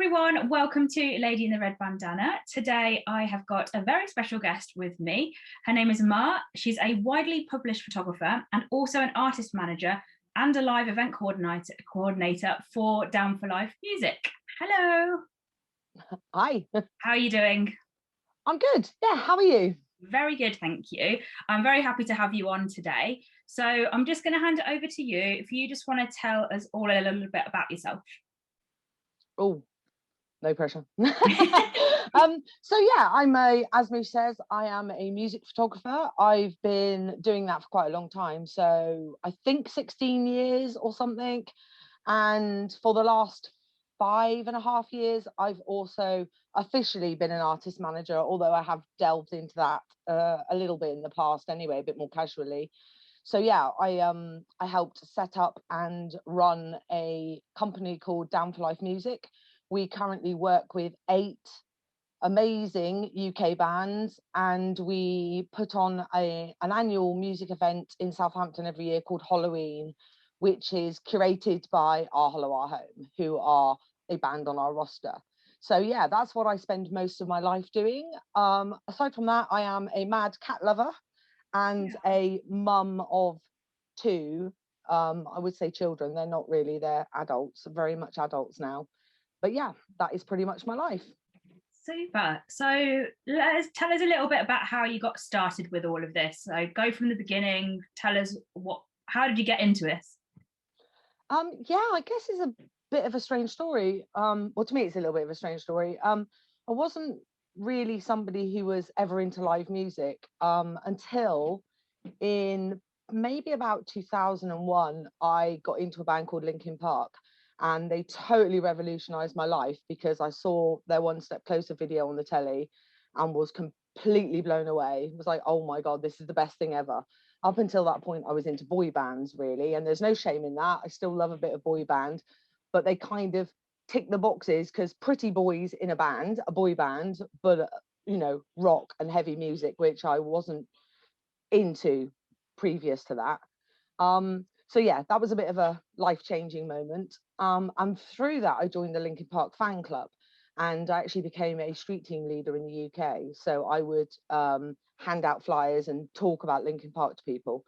everyone, welcome to Lady in the Red Bandana. Today I have got a very special guest with me. Her name is Mar. She's a widely published photographer and also an artist manager and a live event coordinator for Down for Life Music. Hello. Hi. How are you doing? I'm good. Yeah, how are you? Very good, thank you. I'm very happy to have you on today. So I'm just going to hand it over to you if you just want to tell us all a little bit about yourself. Oh, no pressure. So yeah, as Moosh says, I am a music photographer. I've been doing that for quite a long time. So I think 16 years or something. And for the last 5.5 years, I've also officially been an artist manager, although I have delved into that a little bit in the past anyway, a bit more casually. So yeah, I helped set up and run a company called Down for Life Music. We currently work with 8 amazing UK bands, and we put on an annual music event in Southampton every year called Holloween, which is curated by Our Hollow Our Home, who are a band on our roster. So yeah, that's what I spend most of my life doing. Aside from that, I am a mad cat lover and a mum of 2. I would say children. They're not really, they're adults, very much adults now. But yeah, that is pretty much my life. Super. So tell us a little bit about how you got started with all of this. So go from the beginning. Tell us how did you get into this? Yeah, I guess it's a bit of a strange story. Well, to me, it's a little bit of a strange story. I wasn't really somebody who was ever into live music until in maybe about 2001, I got into a band called Linkin Park, and they totally revolutionized my life because I saw their One Step Closer video on the telly and was completely blown away. It was like, oh my God, this is the best thing ever. Up until that point, I was into boy bands, really, and there's no shame in that. I still love a bit of boy band, but they kind of tick the boxes because pretty boys in a boy band, but you know, rock and heavy music, which I wasn't into previous to that. So yeah, that was a bit of a life-changing moment. And through that, I joined the Linkin Park fan club, and I actually became a street team leader in the UK. So I would hand out flyers and talk about Linkin Park to people.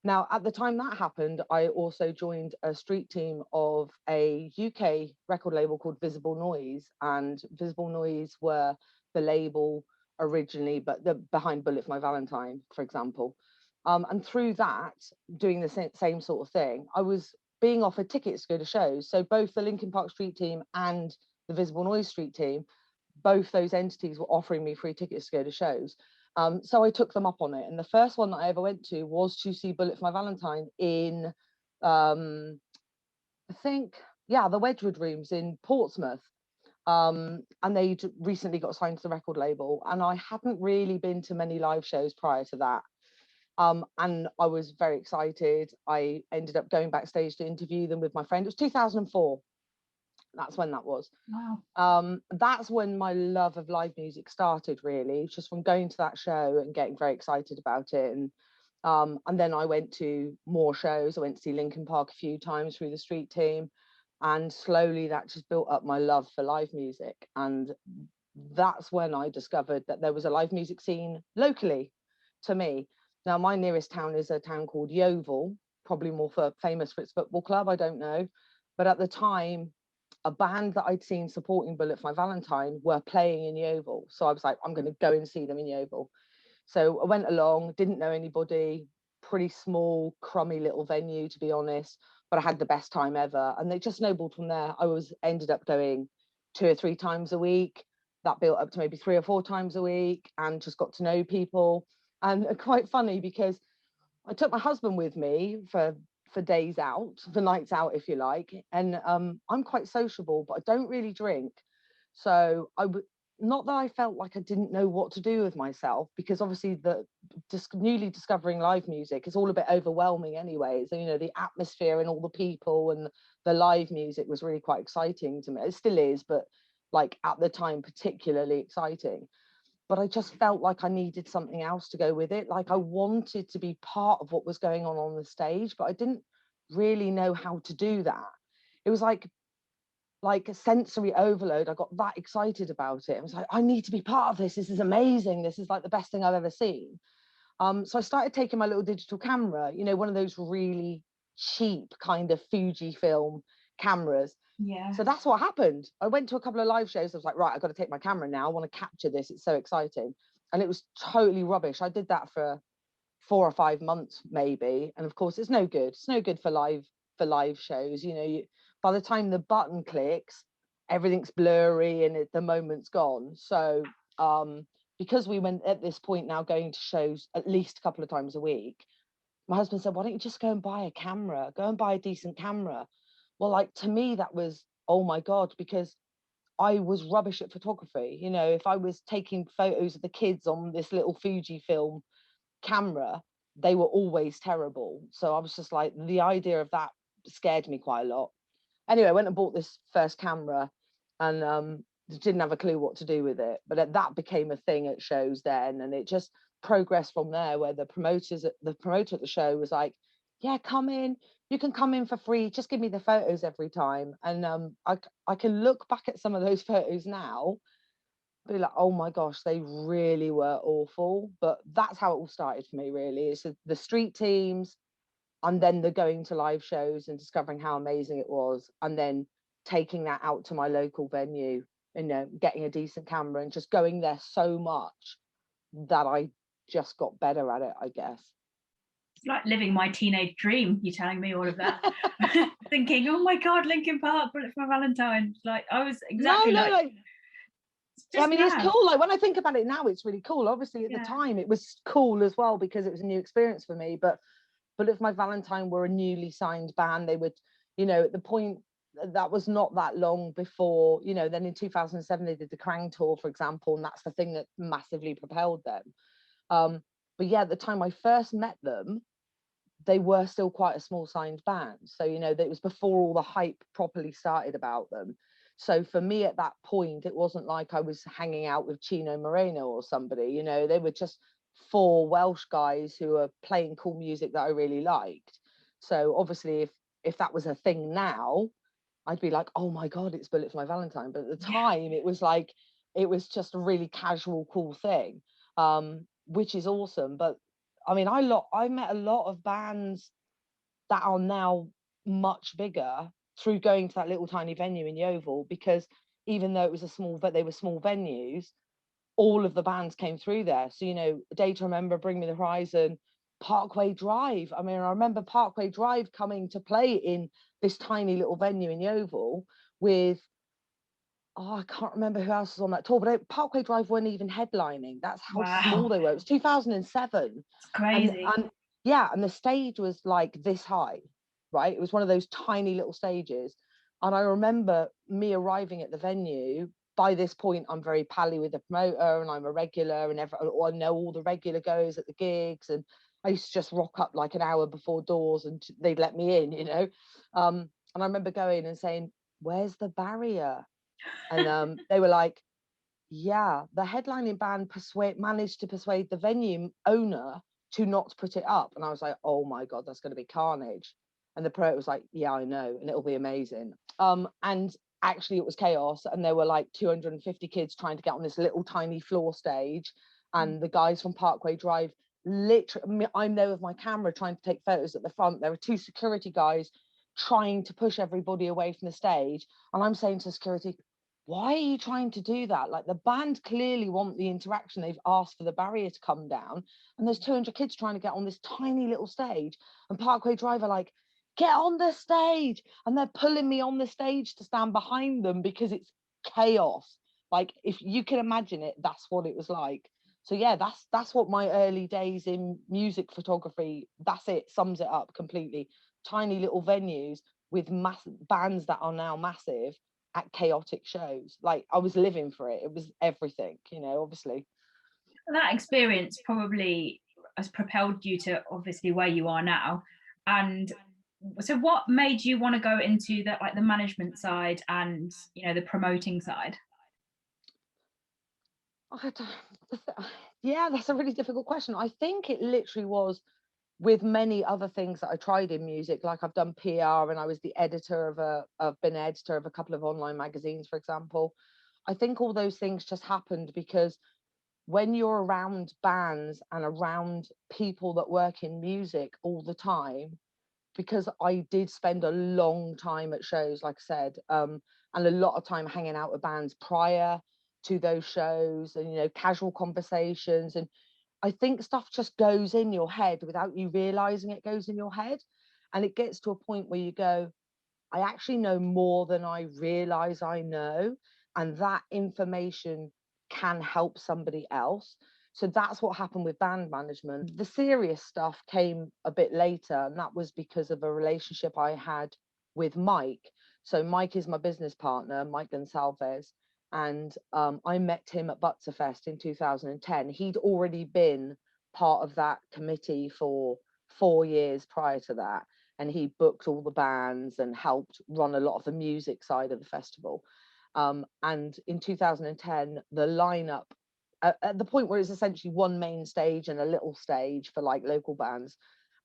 Now, at the time that happened, I also joined a street team of a UK record label called Visible Noise, and Visible Noise were the label originally, but the behind Bullet for My Valentine, for example. And through that, doing the same sort of thing, I was being offered tickets to go to shows. So both the Linkin Park street team and the Visible Noise street team, both those entities were offering me free tickets to go to shows. So I took them up on it. And the first one that I ever went to was to see Bullet for My Valentine in, I think, yeah, the Wedgwood Rooms in Portsmouth. And they'd recently got signed to the record label. And I hadn't really been to many live shows prior to that. And I was very excited. I ended up going backstage to interview them with my friend. It was 2004. That's when that was. Wow. That's when my love of live music started, really, just from going to that show and getting very excited about it. And then I went to more shows. I went to see Linkin Park a few times through the street team. And slowly that just built up my love for live music. And that's when I discovered that there was a live music scene locally to me. Now, my nearest town is a town called Yeovil, probably more famous for its football club, I don't know. But at the time, a band that I'd seen supporting Bullet for My Valentine were playing in Yeovil. So I was like, I'm going to go and see them in Yeovil. So I went along, didn't know anybody, pretty small, crummy little venue, to be honest. But I had the best time ever. And they just snowballed from there. Ended up going 2 or 3 times a week. That built up to maybe 3 or 4 times a week, and just got to know people. And quite funny because I took my husband with me for days out, for nights out, if you like. And I'm quite sociable, but I don't really drink. So not that I felt like I didn't know what to do with myself, because obviously newly discovering live music is all a bit overwhelming anyway. So, you know, the atmosphere and all the people and the live music was really quite exciting to me. It still is, but like at the time, particularly exciting. But I just felt like I needed something else to go with it. Like I wanted to be part of what was going on the stage, but I didn't really know how to do that. It was like like a sensory overload. I got that excited about it. I was like, I need to be part of this. This is amazing. This is like the best thing I've ever seen. So I started taking my little digital camera, you know, one of those really cheap kind of Fujifilm cameras. Yeah. So that's what happened. I went to a couple of live shows. I was like, right, I've got to take my camera now. I want to capture this. It's so exciting. And it was totally rubbish. I did that for 4 or 5 months maybe. And of course, it's no good. It's no good for live shows. You know, by the time the button clicks, everything's blurry and the moment's gone. So because we went at this point now going to shows at least a couple of times a week, my husband said, why don't you just go and buy a camera, go and buy a decent camera? Well, like, to me, that was, oh my God, because I was rubbish at photography. You know, if I was taking photos of the kids on this little Fujifilm camera, they were always terrible. So I was just like, the idea of that scared me quite a lot. Anyway, I went and bought this first camera and didn't have a clue what to do with it. But that became a thing at shows then, and it just progressed from there. Where the promoter at the show was like, "Yeah, come in. You can come in for free. Just give me the photos every time." And I can look back at some of those photos now, be like, "Oh my gosh, they really were awful." But that's how it all started for me. Really, it's the street teams, and then the going to live shows and discovering how amazing it was, and then taking that out to my local venue, you know, getting a decent camera and just going there so much that I just got better at it, I guess. It's like living my teenage dream, you telling me all of that. Thinking, oh my God, Linkin Park, Bullet for My Valentine. Like, I was exactly No. I mean, mad. it's cool. Like, when I think about it now, it's really cool. Obviously at the time it was cool as well because it was a new experience for me. But Bullet for My Valentine were a newly signed band. They would, you know, at the point, that was not that long before, you know, then in 2007 they did the Krang tour, for example, and that's the thing that massively propelled them. But yeah, at the time I first met them, they were still quite a small signed band. So, you know, it was before all the hype properly started about them. So for me at that point, it wasn't like I was hanging out with Chino Moreno or somebody, you know, they were just 4 Welsh guys who were playing cool music that I really liked. So obviously if that was a thing now, I'd be like, oh my God, it's Bullet for My Valentine. But at the time it was like, it was just a really casual, cool thing, which is awesome. But I mean, I met a lot of bands that are now much bigger through going to that little tiny venue in Yeovil, because even though it was but they were small venues, all of the bands came through there. So, you know, Day to Remember, Bring Me the Horizon, Parkway Drive. I mean, I remember Parkway Drive coming to play in this tiny little venue in Yeovil with, I can't remember who else was on that tour, but Parkway Drive weren't even headlining. That's how small they were. It was 2007. It's crazy. And yeah, and the stage was like this high, right? It was one of those tiny little stages. And I remember me arriving at the venue. By this point, I'm very pally with the promoter and I'm a regular, and I know all the regular goers at the gigs. And I used to just rock up like an hour before doors and they'd let me in, you know. And I remember going and saying, where's the barrier? And they were like, yeah, the headlining band managed to persuade the venue owner to not put it up. And I was like, oh my God, that's going to be carnage. And the promoter was like, yeah, I know, and it'll be amazing. And actually it was chaos, and there were like 250 kids trying to get on this little tiny floor stage, and the guys from Parkway Drive, literally, I'm there with my camera trying to take photos at the front. There were 2 security guys trying to push everybody away from the stage, and I'm saying to security, why are you trying to do that? Like, the band clearly want the interaction. They've asked for the barrier to come down, and there's 200 kids trying to get on this tiny little stage, and Parkway Drive are like, get on the stage, and they're pulling me on the stage to stand behind them because it's chaos. Like, if you can imagine it, that's what it was like. So yeah, that's what my early days in music photography, that's it, sums it up completely. Tiny little venues with bands that are now massive at chaotic shows. Like, I was living for it. It was everything, you know, obviously. That experience probably has propelled you to obviously where you are now. And so what made you want to go into the, like, the management side and, you know, the promoting side? Yeah, that's a really difficult question. I think it literally was with many other things that I tried in music, like I've done PR and I was the editor I've been editor of a couple of online magazines, for example. I think all those things just happened because when you're around bands and around people that work in music all the time, because I did spend a long time at shows, like I said, and a lot of time hanging out with bands prior to those shows, and, you know, casual conversations. And I think stuff just goes in your head without you realizing it goes in your head. And it gets to a point where you go, I actually know more than I realize I know. And that information can help somebody else. So that's what happened with band management. The serious stuff came a bit later, and that was because of a relationship I had with Mike. So Mike is my business partner, Mike Goncalves, and I met him at Butserfest in 2010. He'd already been part of that committee for 4 years prior to that, and he booked all the bands and helped run a lot of the music side of the festival. And in 2010, the lineup, at the point where it's essentially one main stage and a little stage for like local bands,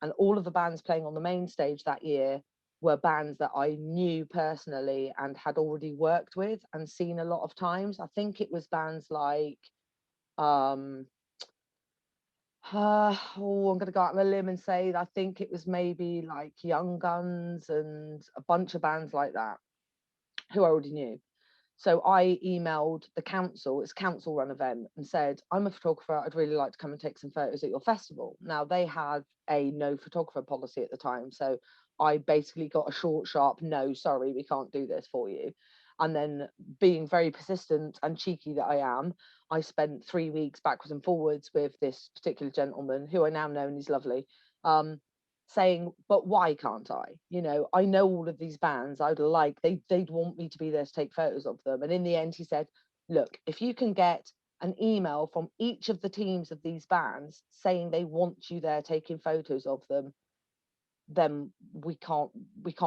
and all of the bands playing on the main stage that year were bands that I knew personally and had already worked with and seen a lot of times. I think it was bands like I'm going to go out on a limb and say I think it was maybe like Young Guns and a bunch of bands like that who I already knew. So I emailed the council, it's a council run event, and said, I'm a photographer, I'd really like to come and take some photos at your festival. Now, they had a no photographer policy at the time. So I basically got a short, sharp, no, sorry, we can't do this for you. And then, being very persistent and cheeky that I am, I spent 3 weeks backwards and forwards with this particular gentleman who I now know, and he's lovely, saying, but why can't I? You know, I know all of these bands. I'd like, they'd want me to be there to take photos of them. And in the end, he said, look, if you can get an email from each of the teams of these bands saying they want you there taking photos of them, then we can't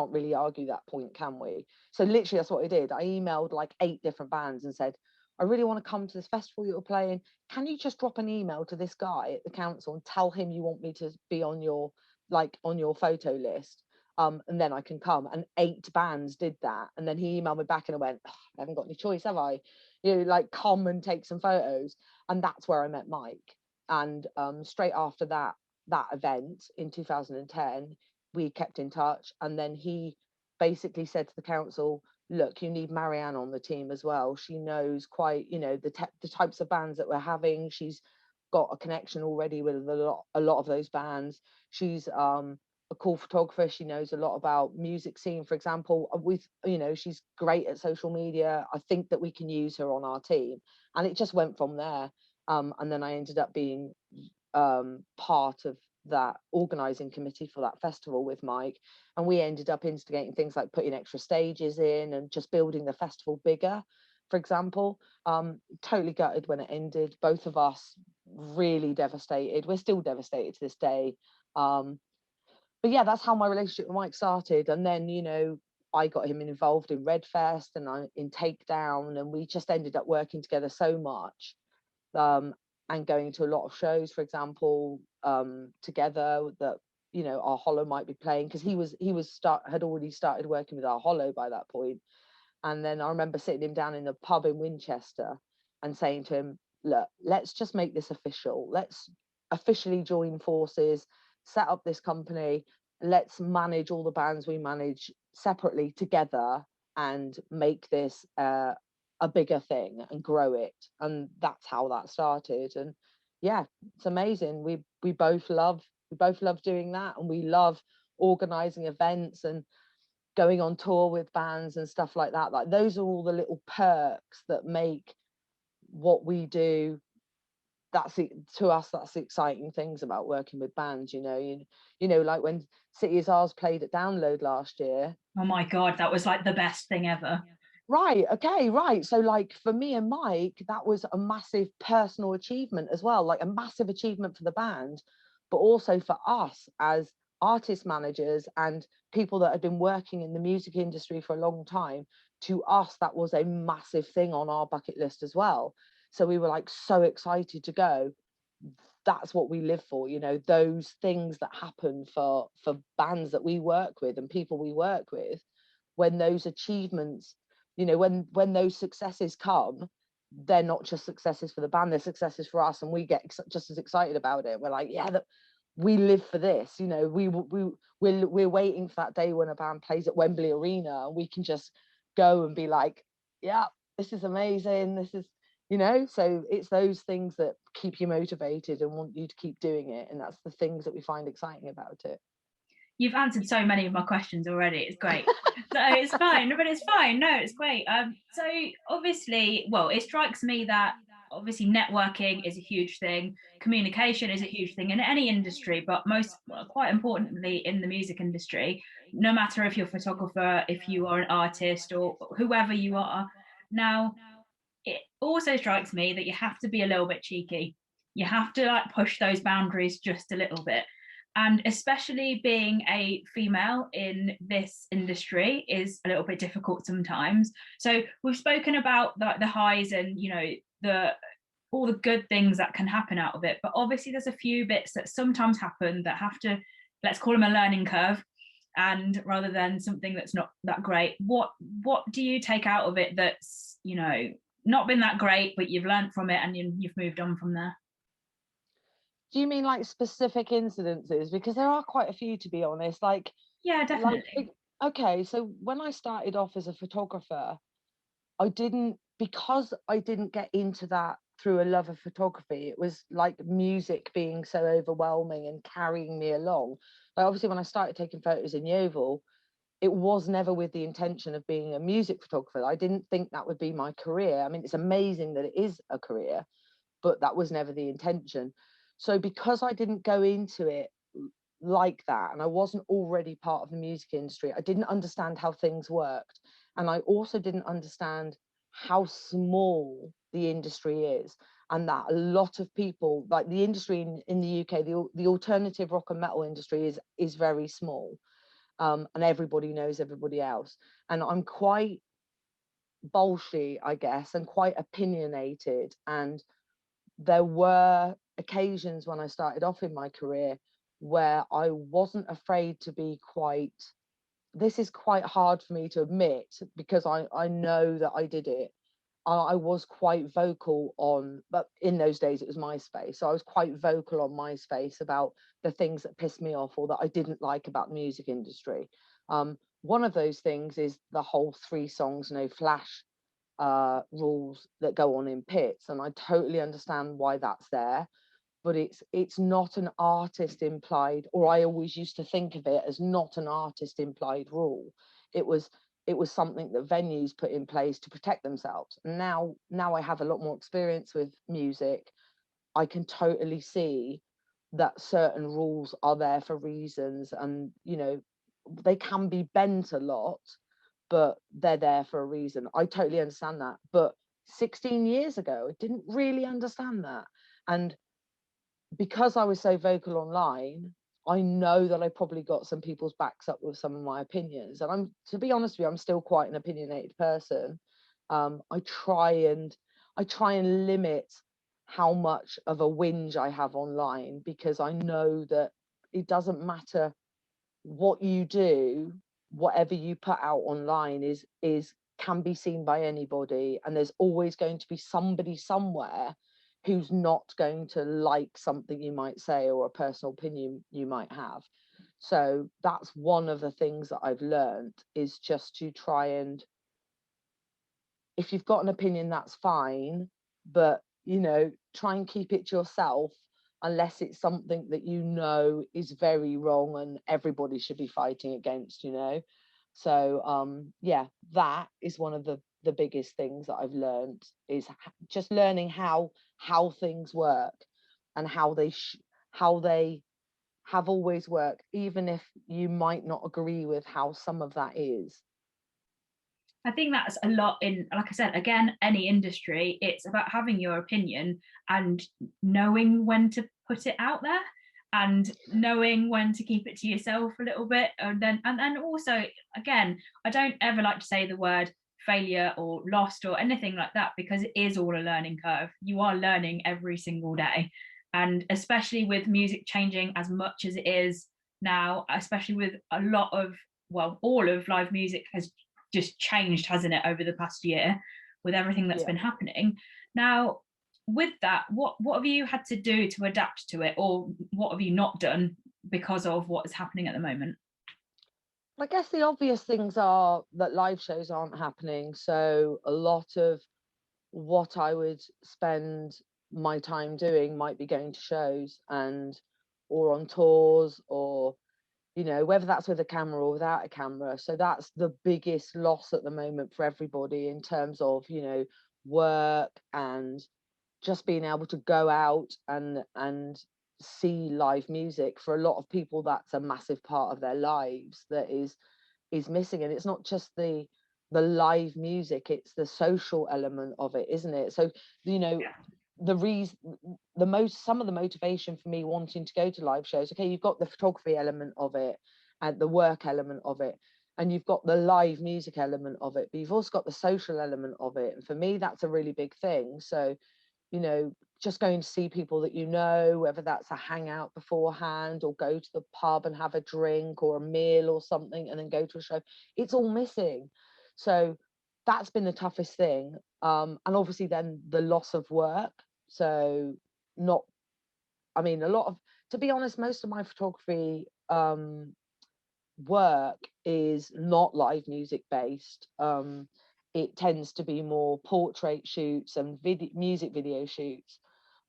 really argue that point, can we? So literally that's what I did. I emailed like 8 different bands and said, I really want to come to this festival you're playing. Can you just drop an email to this guy at the council and tell him you want me to be on your photo list, and then I can come. And 8 bands did that. And then he emailed me back and I went, oh, I haven't got any choice, have I? You know, like, come and take some photos. And that's where I met Mike. And straight after that event in 2010, we kept in touch. And then he basically said to the council, look, you need Marianne on the team as well. She knows quite, you know, the types of bands that we're having. She's got a connection already with a lot of those bands. She's a cool photographer. She knows a lot about music scene, for example. With, you know, she's great at social media. I think that we can use her on our team. And it just went from there. And then I ended up being part of that organising committee for that festival with Mike, and we ended up instigating things like putting extra stages in and just building the festival bigger, for example. Totally gutted when it ended, both of us really devastated. We're still devastated to this day. But yeah, that's how my relationship with Mike started. And then, you know, I got him involved in Red Fest and in Takedown, and we just ended up working together so much, and going to a lot of shows, for example, together, that, you know, our Hollow might be playing, because had already started working with our Hollow by that point. And then I remember sitting him down in the pub in Winchester and saying to him, look, let's just make this official. Let's officially join forces, set up this company. Let's manage all the bands we manage separately together and make this a bigger thing and grow it. And that's how that started. And yeah, it's amazing. We both love doing that, and we love organizing events and going on tour with bands and stuff like that. Like, those are all the little perks that make what we do, that's it to us, that's the exciting things about working with bands. You know, like when City Is Ours played at Download last year. Oh my god, that was like the best thing ever. Right, okay, right. So like for me and Mike, that was a massive personal achievement as well, like a massive achievement for the band, but also for us as artist managers and people that had been working in the music industry for a long time. To us, that was a massive thing on our bucket list as well. So we were like so excited to go. that's what we live for, you know, those things that happen for bands that we work with and people we work with. When those achievements, you know, when those successes come, they're not just successes for the band, they're successes for us, and we get just as excited about it. We're like, yeah, that we live for this, you know. We're waiting for that day when a band plays at Wembley Arena and we can just go and be like, yeah, this is amazing, this is, you know. So it's those things that keep you motivated and want you to keep doing it, and that's the things that we find exciting about it. You've answered so many of my questions already. It's great. So it's fine, but it's fine. No, it's great. So obviously, well, it strikes me that obviously networking is a huge thing. Communication is a huge thing in any industry, but quite importantly in the music industry, no matter if you're a photographer, if you are an artist, or whoever you are. Now, it also strikes me that you have to be a little bit cheeky. You have to like push those boundaries just a little bit. And especially being a female in this industry is a little bit difficult sometimes. So we've spoken about the highs and, you know, all the good things that can happen out of it. But obviously there's a few bits that sometimes happen that have to, let's call them a learning curve, and rather than something that's not that great. What do you take out of it that's, you know, not been that great, but you've learned from it and you've moved on from there? Do you mean like specific incidences? Because there are quite a few, to be honest. Like, yeah, definitely. Like, okay, so when I started off as a photographer, because I didn't get into that through a love of photography. It was like music being so overwhelming and carrying me along. Like, obviously, when I started taking photos in Yeovil, it was never with the intention of being a music photographer. I didn't think that would be my career. I mean, it's amazing that it is a career, but that was never the intention. So because I didn't go into it like that, and I wasn't already part of the music industry, I didn't understand how things worked. And I also didn't understand how small the industry is, and that a lot of people, like the industry in the UK, the alternative rock and metal industry is very small. And everybody knows everybody else. And I'm quite bolshy, I guess, and quite opinionated. And there were occasions when I started off in my career where I wasn't afraid to be this is quite hard for me to admit because I know that I did it. I was quite vocal but in those days it was MySpace. So I was quite vocal on MySpace about the things that pissed me off or that I didn't like about the music industry. One of those things is the whole 3 songs, no flash rules that go on in pits. And I totally understand why that's there, but it's not an artist implied, or I always used to think of it as not an artist implied rule. It was something that venues put in place to protect themselves. And now I have a lot more experience with music. I can totally see that certain rules are there for reasons, and you know, they can be bent a lot, but they're there for a reason. I totally understand that. But 16 years ago, I didn't really understand that. And because I was so vocal online, I know that I probably got some people's backs up with some of my opinions. And to be honest with you, I'm still quite an opinionated person. I try and limit how much of a whinge I have online, because I know that it doesn't matter what you do, whatever you put out online is can be seen by anybody, and there's always going to be somebody somewhere who's not going to like something you might say or a personal opinion you might have. So that's one of the things that I've learned, is just to try and, if you've got an opinion, that's fine, but you know, try and keep it to yourself, unless it's something that you know is very wrong and everybody should be fighting against, you know. So yeah, that is one of the biggest things that I've learned, is just learning how things work and how they have always worked, even if you might not agree with how some of that is. I think that's a lot in, like I said, again, any industry. It's about having your opinion and knowing when to put it out there and knowing when to keep it to yourself a little bit. And then also, again, I don't ever like to say the word failure or lost or anything like that, because it is all a learning curve. You are learning every single day. And especially with music changing as much as it is now, especially with a lot of, well, all of live music has just changed, hasn't it, over the past year with everything that's been happening. Now, with that, what have you had to do to adapt to it, or what have you not done because of what is happening at the moment? I guess the obvious things are that live shows aren't happening. So a lot of what I would spend my time doing might be going to shows and or on tours, or whether that's with a camera or without a camera. So that's the biggest loss at the moment for everybody in terms of work and just being able to go out and see live music. For a lot of people, that's a massive part of their lives that is missing. And it's not just the live music, it's the social element of it, isn't it? So the reason, some of the motivation for me wanting to go to live shows, okay, you've got the photography element of it and the work element of it, and you've got the live music element of it, but you've also got the social element of it. And for me, that's a really big thing. So just going to see people that whether that's a hangout beforehand or go to the pub and have a drink or a meal or something and then go to a show, it's all missing. So that's been the toughest thing. And obviously then the loss of work. So a lot of, to be honest, most of my photography work is not live music based. It tends to be more portrait shoots and music video shoots.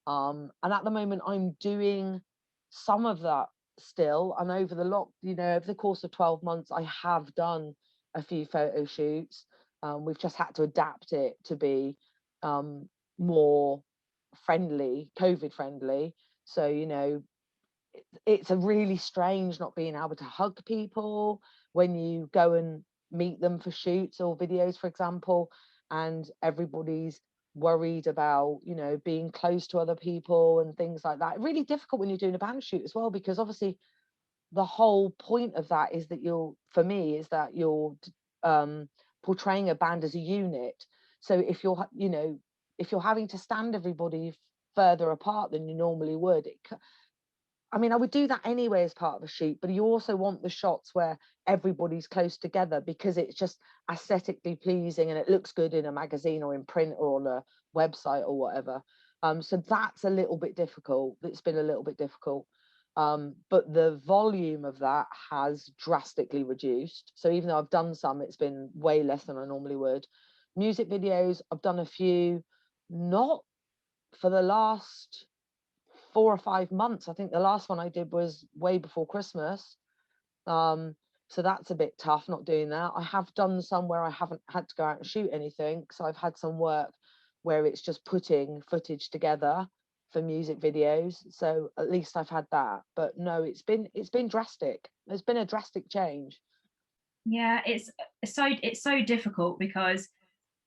And at the moment I'm doing some of that still. And over the course of 12 months, I have done a few photo shoots. We've just had to adapt it to be more friendly, COVID friendly. So, it's a really strange not being able to hug people when you go and meet them for shoots or videos, for example, and everybody's worried about being close to other people and things like that. Really difficult when you're doing a band shoot as well, because obviously the whole point of that is that you're portraying a band as a unit. So if you're having to stand everybody further apart than you normally would, I would do that anyway as part of a shoot, but you also want the shots where everybody's close together because it's just aesthetically pleasing and it looks good in a magazine or in print or on a website or whatever. So that's a little bit difficult. It's been a little bit difficult. But the volume of that has drastically reduced. So even though I've done some, it's been way less than I normally would. Music videos, I've done a few, not for the last 4 or 5 months. I think the last one I did was way before Christmas. So that's a bit tough not doing that. I have done some where I haven't had to go out and shoot anything. So I've had some work where it's just putting footage together for music videos. So at least I've had that. But no, it's been drastic. There's been a drastic change. Yeah, it's so difficult because,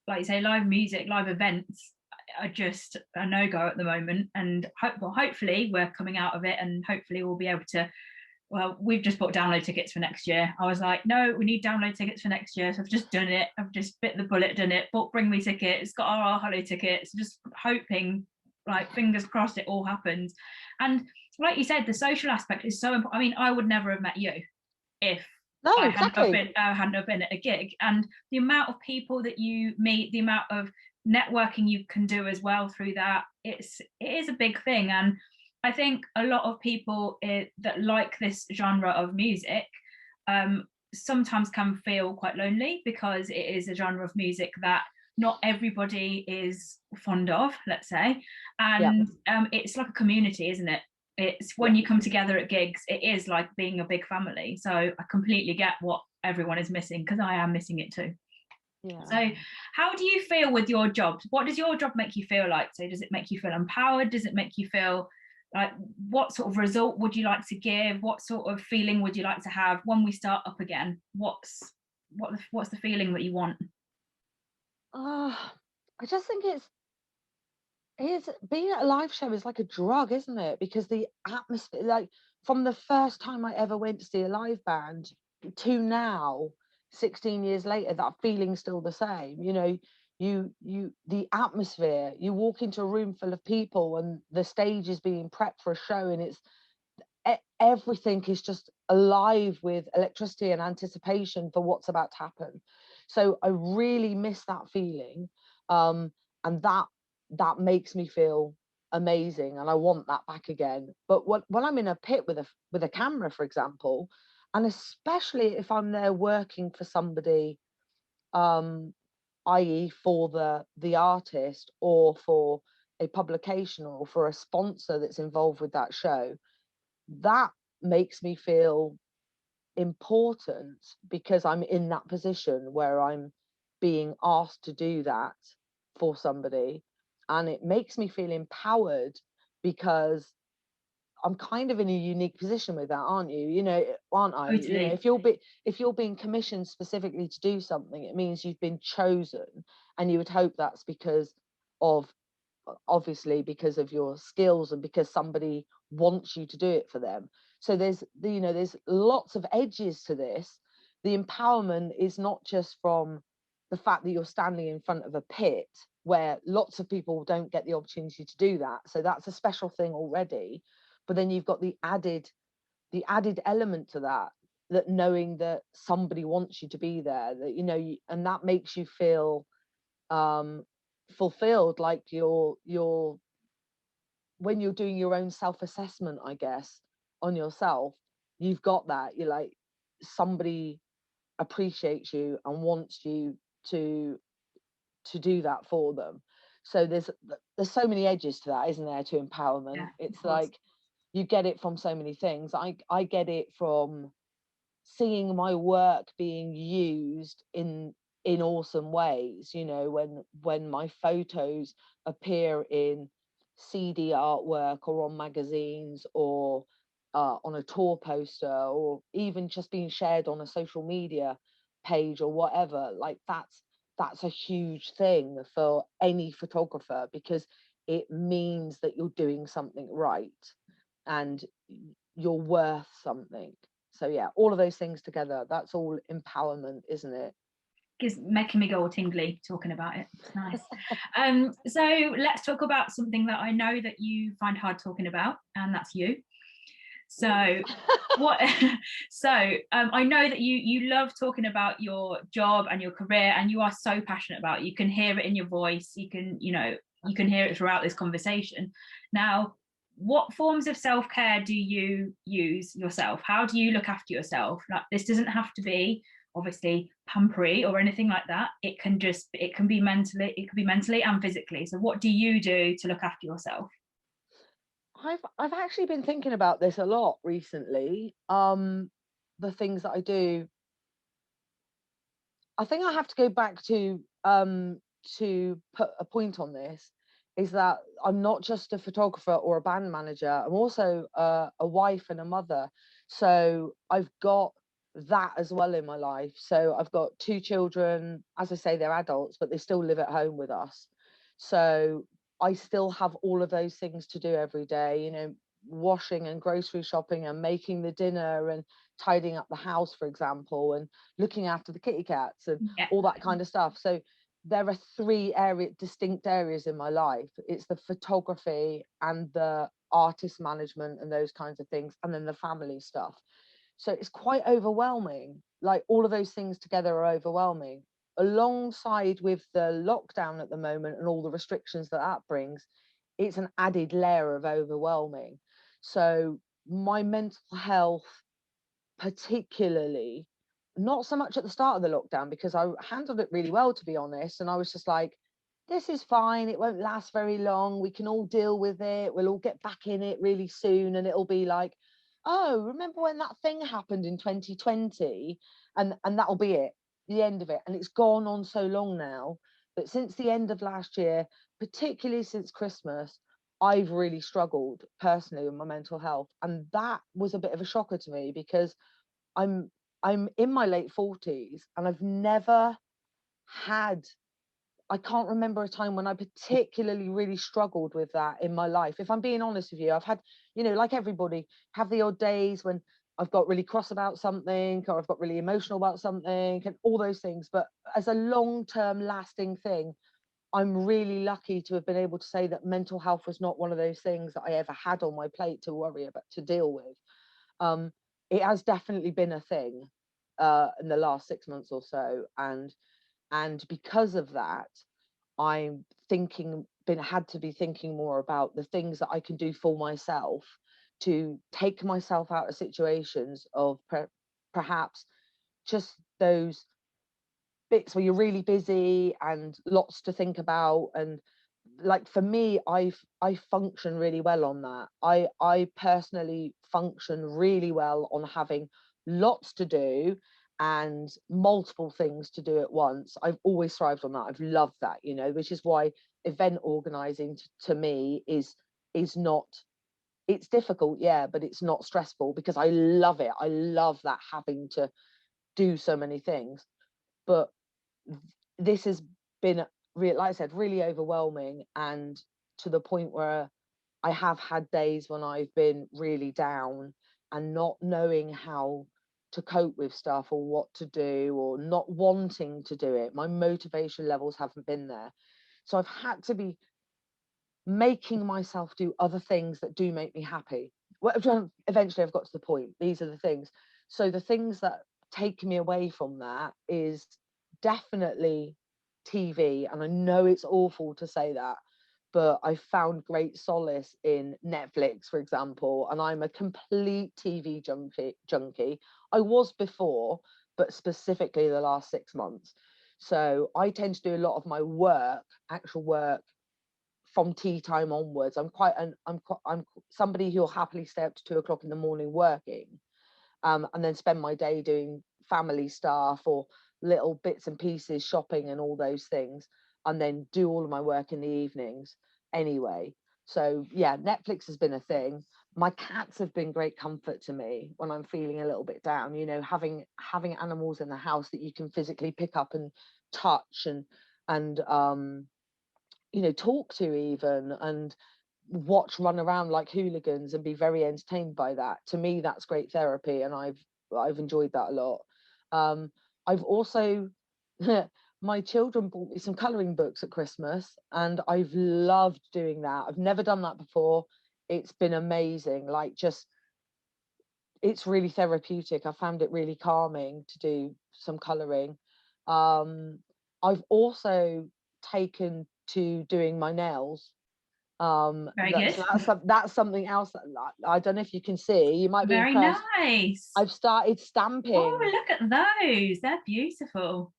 like you say, live music, live events are just a no-go at the moment. And hopefully we're coming out of it, and hopefully we'll be able to, well, we've just bought download tickets for next year. I was like, no, we need download tickets for next year. So I've just done it. I've just bit the bullet, done it, bought Bring Me tickets, got our Hollow tickets, just hoping, like, fingers crossed it all happens. And like you said, the social aspect is so important. I would never have met you if No, I exactly. hadn't have been at a gig. And the amount of people that you meet, the amount of networking you can do as well through that, it is a big thing. And I think a lot of people that like this genre of music sometimes can feel quite lonely, because it is a genre of music that not everybody is fond of, let's say. And it's like a community, isn't it? It's when you come together at gigs, it is like being a big family. So I completely get what everyone is missing, because I am missing it too. So how do you feel with your job? What does your job make you feel like? So does it make you feel empowered? Does it make you feel like, what sort of result would you like to give? What sort of feeling would you like to have when we start up again? What's the feeling that you want? I just think being at a live show is like a drug, isn't it? Because the atmosphere, like from the first time I ever went to see a live band to now, 16 years later, that feeling's still the same. the atmosphere. You walk into a room full of people and the stage is being prepped for a show, and it's everything is just alive with electricity and anticipation for what's about to happen. So I really miss that feeling, and that makes me feel amazing, and I want that back again. But when I'm in a pit with a camera, for example, and especially if I'm there working for somebody, i.e. for the artist or for a publication or for a sponsor that's involved with that show, that makes me feel important because I'm in that position where I'm being asked to do that for somebody, and it makes me feel empowered because I'm kind of in a unique position with that, aren't you? Aren't I? Totally. If you're being commissioned specifically to do something, it means you've been chosen, and you would hope that's because of, obviously, because of your skills and because somebody wants you to do it for them. So there's lots of edges to this. The empowerment is not just from the fact that you're standing in front of a pit where lots of people don't get the opportunity to do that, so that's a special thing already. But then you've got the added element to that knowing that somebody wants you to be there, that and that makes you feel fulfilled, like you're when you're doing your own self-assessment, I guess, on yourself, you've got that, you're like, somebody appreciates you and wants you to do that for them. So there's so many edges to that, isn't there, to empowerment? Yeah, It's like you get it from so many things. I get it from seeing my work being used in awesome ways, when my photos appear in CD artwork or on magazines or on a tour poster, or even just being shared on a social media page or whatever. Like that's a huge thing for any photographer, because it means that you're doing something right and you're worth something. So yeah, all of those things together, that's all empowerment, isn't it? It's making me go all tingly talking about it. It's nice. So let's talk about something that I know that you find hard talking about, and that's you. So what I know that you love talking about your job and your career, and you are so passionate about it. You can hear it in your voice. You can hear it throughout this conversation. Now, what forms of self-care do you use yourself? How do you look after yourself? Like, this doesn't have to be obviously pampery or anything like that. It can be mentally and physically. So what do you do to look after yourself? I've actually been thinking about this a lot recently. The things that I do, I think I have to go back to put a point on this, is that I'm not just a photographer or a band manager. I'm also a wife and a mother. So I've got that as well in my life. So I've got 2 children. As I say, they're adults, but they still live at home with us. So I still have all of those things to do every day, washing and grocery shopping and making the dinner and tidying up the house, for example, and looking after the kitty cats and all that kind of stuff. So there are 3 distinct areas in my life. It's the photography and the artist management and those kinds of things, and then the family stuff. So it's quite overwhelming. Like, all of those things together are overwhelming. Alongside with the lockdown at the moment and all the restrictions that brings, it's an added layer of overwhelming. So my mental health, particularly, not so much at the start of the lockdown, because I handled it really well, to be honest, and I was just like, this is fine, it won't last very long, we can all deal with it, we'll all get back in it really soon, and it'll be like, oh, remember when that thing happened in 2020, and that'll be it, the end of it. And it's gone on so long now, but since the end of last year, particularly since Christmas, I've really struggled personally with my mental health, and that was a bit of a shocker to me, because I'm in my late 40s and I've never had, I can't remember a time when I particularly really struggled with that in my life. If I'm being honest with you, I've had, like everybody, have the odd days when I've got really cross about something, or I've got really emotional about something, and all those things. But as a long-term lasting thing, I'm really lucky to have been able to say that mental health was not one of those things that I ever had on my plate to worry about, to deal with. It has definitely been a thing in the last 6 months or so, and because of that, I'm had to be thinking more about the things that I can do for myself to take myself out of situations of perhaps just those bits where you're really busy and lots to think about. And like for me, I function really well on that. I personally function really well on having lots to do and multiple things to do at once. I've always thrived on that. I've loved that, you know, which is why event organizing to me is not, it's difficult, yeah, but it's not stressful because I love it. I love that, having to do so many things. But this has been, like I said, really overwhelming, and to the point where I have had days when I've been really down and not knowing how to cope with stuff or what to do, or not wanting to do it. My motivation levels haven't been there. So I've had to be making myself do other things that do make me happy. Well, eventually I've got to the point. These are the things. So the things that take me away from that is definitely TV. And I know it's awful to say that, but I found great solace in Netflix, for example. And I'm a complete TV junkie. I was before, but specifically the last 6 months. So I tend to do a lot of my work, actual work, from tea time onwards. I'm somebody who'll happily stay up to 2 o'clock in the morning working, and then spend my day doing family stuff or little bits and pieces, shopping and all those things, and then do all of my work in the evenings anyway. So yeah, Netflix has been a thing. My cats have been great comfort to me when I'm feeling a little bit down, you know, having animals in the house that you can physically pick up and touch and you know, talk to even, and watch run around like hooligans and be very entertained by that. To me, that's great therapy, and I've enjoyed that a lot. I've also my children bought me some coloring books at Christmas, and I've loved doing that. I've never done that before. It's been amazing. Like, just, it's really therapeutic. I found it really calming to do some coloring. I've also taken to doing my nails. Very good. That's something else that I don't know if you can see. You might be Very impressed. nice. I've started Oh, stamping. look at those. They're beautiful.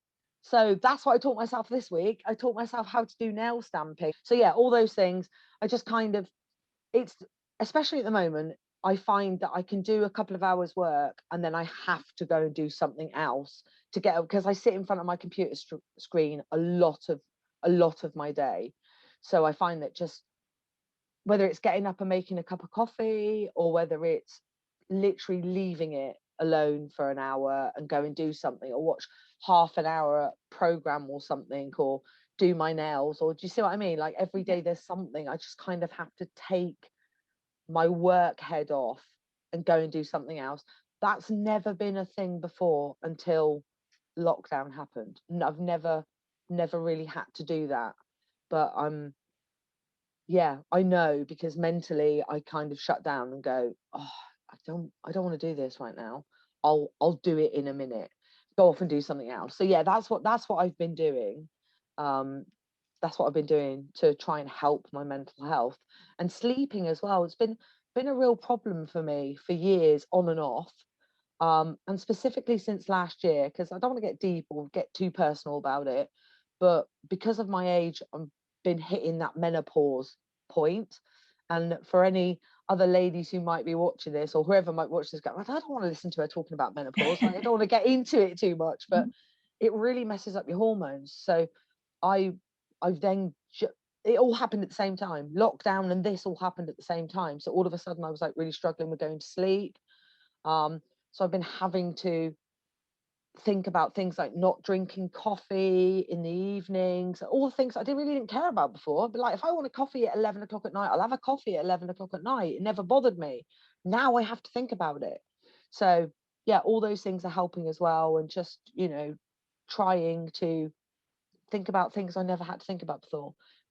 So that's what I taught myself this week. I taught myself how to do nail stamping. So yeah, all those things. I just kind of, it's, especially at the moment, I find that I can do a couple of hours work and then I have to go and do something else to get, because I sit in front of my computer screen a lot of my day. So I find that, just whether it's getting up and making a cup of coffee, or whether it's literally leaving it alone for an hour and go and do something, or watch half an hour program or something, or do my nails, or do you see what I mean? Like, every day there's something. I just kind of have to take my work head off and go and do something else. That's never been a thing before until lockdown happened. I've never really had to do that. But yeah, I know, because mentally I kind of shut down and go, oh, I don't want to do this right now. I'll do it in a minute. Go off and do something else. So yeah, that's what I've been doing. That's what I've been doing to try and help my mental health. And sleeping as well. It's been a real problem for me for years, on and off. And specifically since last year, because I don't want to get deep or get too personal about it, but because of my age, I've been hitting that menopause point. And for any other ladies who might be watching this, or whoever might watch this, go, I don't want to listen to her talking about menopause. Like, I don't want to get into it too much, but it really messes up your hormones. So I've then it all happened at the same time. Lockdown and this all happened at the same time. So all of a sudden I was like really struggling with going to sleep. So I've been having to think about things like not drinking coffee in the evenings, all the things I didn't care about before. But like, if I want a coffee at 11 o'clock at night, I'll have a coffee at 11 o'clock at night. It never bothered me. Now I have to think about it. So yeah, all those things are helping as well. And just, you know, trying to think about things I never had to think about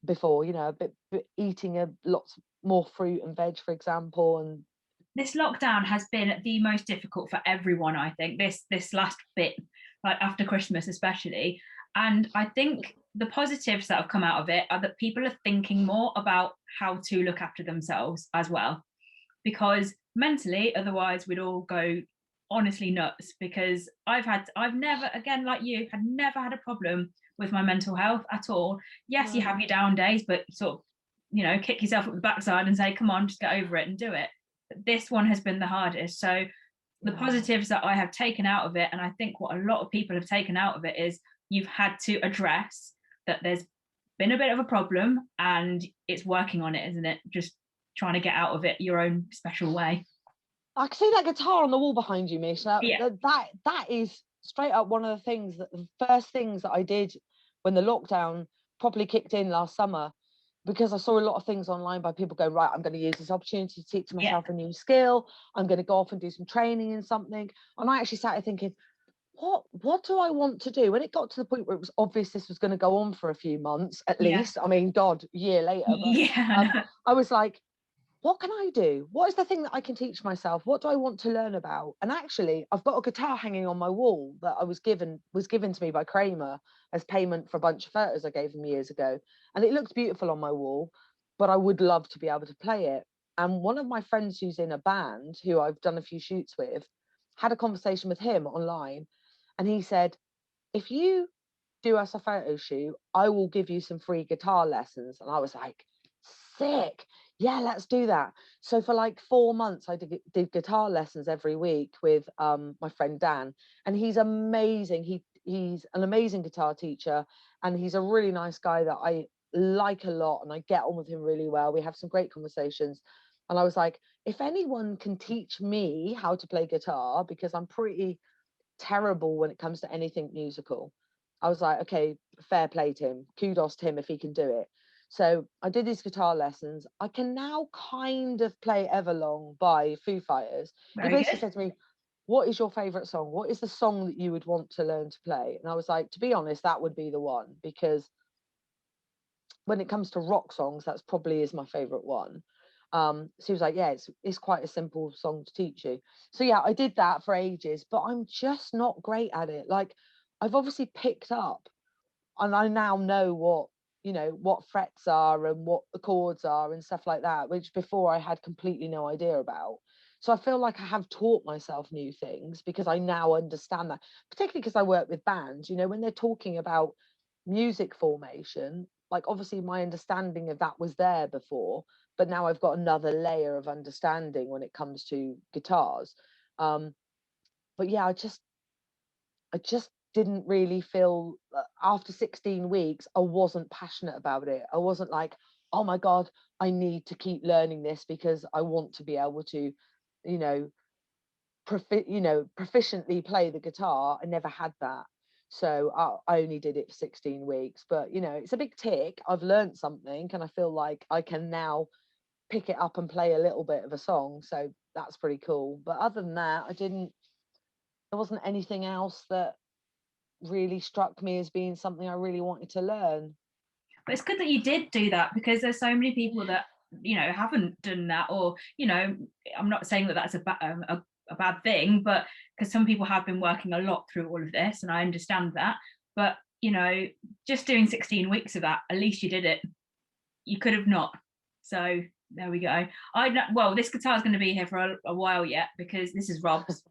before, you know, a bit eating lots more fruit and veg, for example. And this lockdown has been the most difficult for everyone, I think, this last bit, like after Christmas especially. And I think the positives that have come out of it are that people are thinking more about how to look after themselves as well, because mentally otherwise we'd all go honestly nuts. Because I've never, again like you, had never had a problem with my mental health at all. Yes, you have your down days, but sort of, you know, kick yourself up the backside and say, come on, just get over it and do it. But this one has been the hardest. So the positives that I have taken out of it, and I think what a lot of people have taken out of it, is you've had to address that there's been a bit of a problem and it's working on it, isn't it? Just trying to get out of it your own special way. I can see that guitar on the wall behind you, Misha. Yeah. That is straight up one of the things, that the first things that I did when the lockdown properly kicked in last summer, because I saw a lot of things online by people going, right, I'm going to use this opportunity to teach myself a new skill. I'm going to go off and do some training in something. And I actually started thinking, what do I want to do? When it got to the point where it was obvious this was going to go on for a few months at least, I mean, God, a year later, but, I was like, what can I do? What is the thing that I can teach myself? What do I want to learn about? And actually, I've got a guitar hanging on my wall that was given to me by Kramer as payment for a bunch of photos I gave him years ago. And it looks beautiful on my wall, but I would love to be able to play it. And one of my friends who's in a band, who I've done a few shoots with, had a conversation with him online. And he said, if you do us a photo shoot, I will give you some free guitar lessons. And I was like, sick. Yeah, let's do that. So for like 4 months, I did guitar lessons every week with my friend Dan, and he's amazing. He's an amazing guitar teacher, and he's a really nice guy that I like a lot, and I get on with him really well. We have some great conversations. And I was like, if anyone can teach me how to play guitar, because I'm pretty terrible when it comes to anything musical, I was like, okay, fair play to him. Kudos to him if he can do it. So I did these guitar lessons. I can now kind of play Everlong by Foo Fighters. He basically said to me, what is your favorite song? What is the song that you would want to learn to play? And I was like, to be honest, that would be the one, because when it comes to rock songs, that's probably is my favorite one. So he was like, yeah, it's quite a simple song to teach you. So yeah, I did that for ages, but I'm just not great at it. Like, I've obviously picked up, and I now know what frets are and what the chords are and stuff like that, which before I had completely no idea about. So I feel like I have taught myself new things because I now understand that, particularly because I work with bands, when they're talking about music formation, like obviously my understanding of that was there before, but now I've got another layer of understanding when it comes to guitars. But yeah, I just didn't really feel, after 16 weeks, I wasn't passionate about it. I wasn't like, oh my God, I need to keep learning this because I want to be able to, proficiently play the guitar. I never had that. So I only did it for 16 weeks, but it's a big tick. I've learned something and I feel like I can now pick it up and play a little bit of a song. So that's pretty cool. But other than that, there wasn't anything else that really struck me as being something I really wanted to learn. But it's good that you did do that, because there's so many people that haven't done that, or I'm not saying that that's a bad thing, but because some people have been working a lot through all of this, and I understand that. But just doing 16 weeks of that, at least you did it. You could have not. So there we go. Well, this guitar is going to be here for a while yet, because this is Rob's.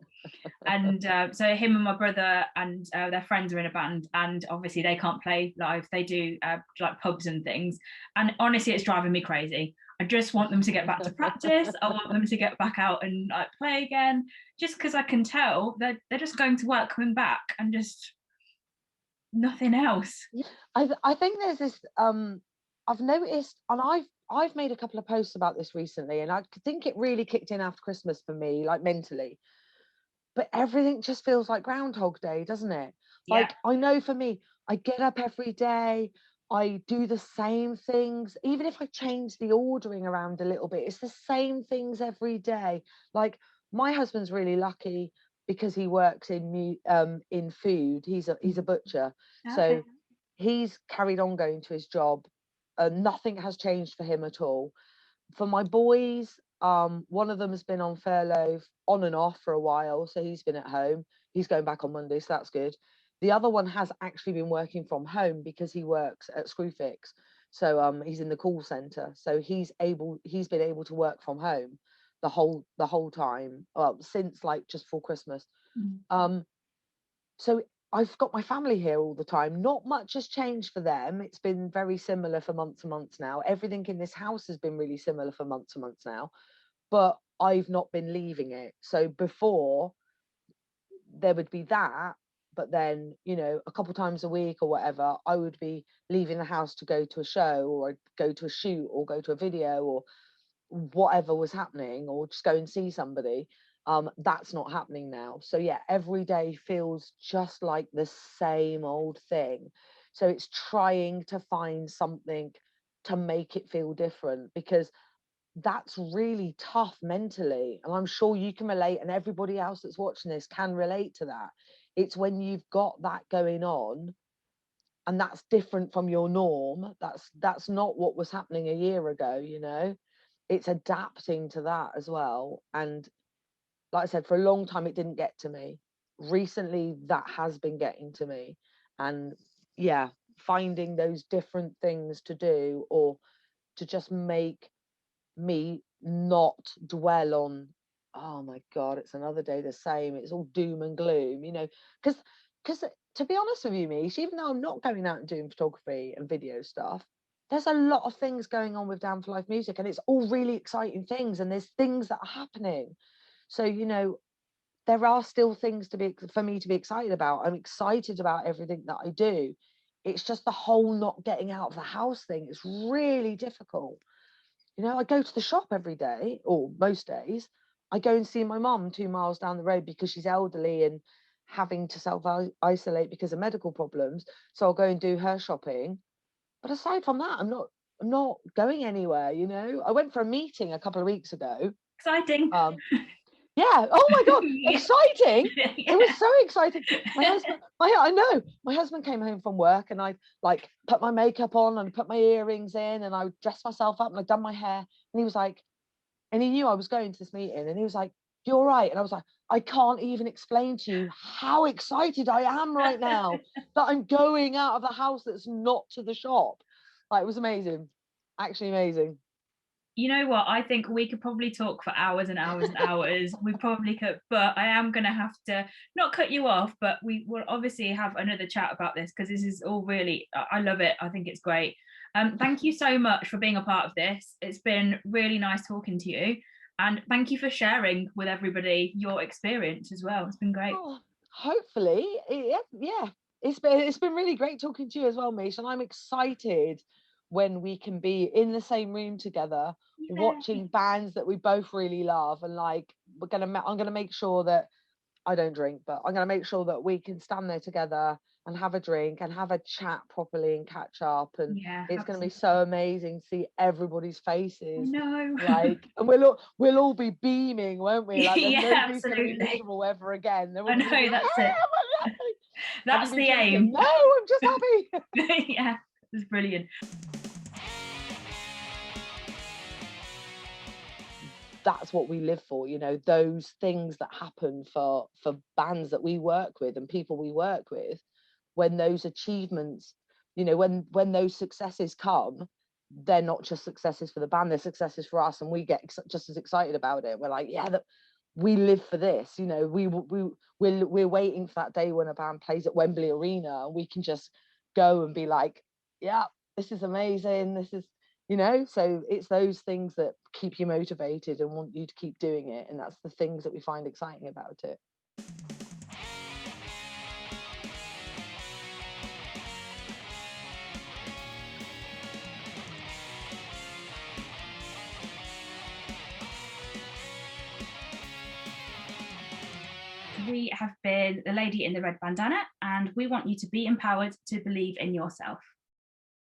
And so him and my brother and their friends are in a band, and obviously they can't play live. They do like pubs and things, and honestly it's driving me crazy. I just want them to get back to practice. I want them to get back out and like play again, just because I can tell they're just going to work, coming back, and just nothing else. I think there's this I've noticed, and I've made a couple of posts about this recently, and I think it really kicked in after Christmas for me, like mentally. But everything just feels like Groundhog Day, doesn't it? Like, I know for me, I get up every day, I do the same things. Even if I change the ordering around a little bit, it's the same things every day. Like, my husband's really lucky because he works in food. He's a butcher. Okay. So he's carried on going to his job. Nothing has changed for him at all. For my boys, one of them has been on furlough on and off for a while, so he's been at home. He's going back on Monday, so that's good. The other one has actually been working from home because he works at Screwfix. So he's in the call center, so he's been able to work from home the whole time, since like just before Christmas. So I've got my family here all the time. Not much has changed for them. It's been very similar for months and months now. Everything in this house has been really similar for months and months now, but I've not been leaving it. So before, there would be that, but then, you know, a couple times a week or whatever, I would be leaving the house to go to a show, or go to a shoot, or go to a video, or whatever was happening, or just go and see somebody. That's not happening now. So yeah, every day feels just like the same old thing. So it's trying to find something to make it feel different, because that's really tough mentally, and I'm sure you can relate, and everybody else that's watching this can relate to that. It's when you've got that going on, and that's different from your norm. That's not what was happening a year ago, you know. It's adapting to that as well. And like I said, for a long time it didn't get to me. Recently that has been getting to me. And yeah, finding those different things to do, or to just make me not dwell on, oh my god, it's another day the same, it's all doom and gloom, you know. Because to be honest with you, Mish, even though I'm not going out and doing photography and video stuff, there's a lot of things going on with Down for Life music, and it's all really exciting things, and there's things that are happening. So, you know, there are still things for me to be excited about. I'm excited about everything that I do. It's just the whole not getting out of the house thing. It's really difficult. You know, I go to the shop every day, or most days. I go and see my mum 2 miles down the road because she's elderly and having to self-isolate because of medical problems. So I'll go and do her shopping. But aside from that, I'm not going anywhere, you know. I went for a meeting a couple of weeks ago. Exciting. Yeah. Oh my God. Yeah. Exciting. Yeah. It was so exciting. I know. My husband came home from work, and I like put my makeup on and put my earrings in, and I dressed myself up, and I'd done my hair. And he was like, and he knew I was going to this meeting, and he was like, "You all right?" And I was like, "I can't even explain to you how excited I am right now that I'm going out of the house that's not to the shop." Like, it was amazing. Actually amazing. You know what? I think we could probably talk for hours and hours and hours. We probably could, but I am going to have to not cut you off, but we will obviously have another chat about this, because this is all really, I love it. I think it's great. Thank you so much for being a part of this. It's been really nice talking to you. And thank you for sharing with everybody your experience as well. It's been great. Oh, hopefully, yeah. It's been really great talking to you as well, Mish, and I'm excited when we can be in the same room together, watching bands that we both really love, and like I'm gonna make sure that I don't drink, but I'm gonna make sure that we can stand there together and have a drink and have a chat properly and catch up, and it's going to be so amazing to see everybody's faces. No, like, and we'll all be beaming, won't we? Like, yeah, nobody's going to be miserable ever again. I know, like, that's it. That's the aim. No, I'm just happy. Yeah, it's brilliant. That's what we live for, you know, those things that happen for bands that we work with and people we work with. When those achievements, you know, when those successes come, they're not just successes for the band, they're successes for us, and we get just as excited about it. We're like, yeah, that we live for this, you know. We're waiting for that day when a band plays at Wembley Arena, and we can just go and be like, yeah, this is amazing, this is, you know. So it's those things that keep you motivated and want you to keep doing it, and that's the things that we find exciting about it. We have been the lady in the red bandana, and we want you to be empowered to believe in yourself.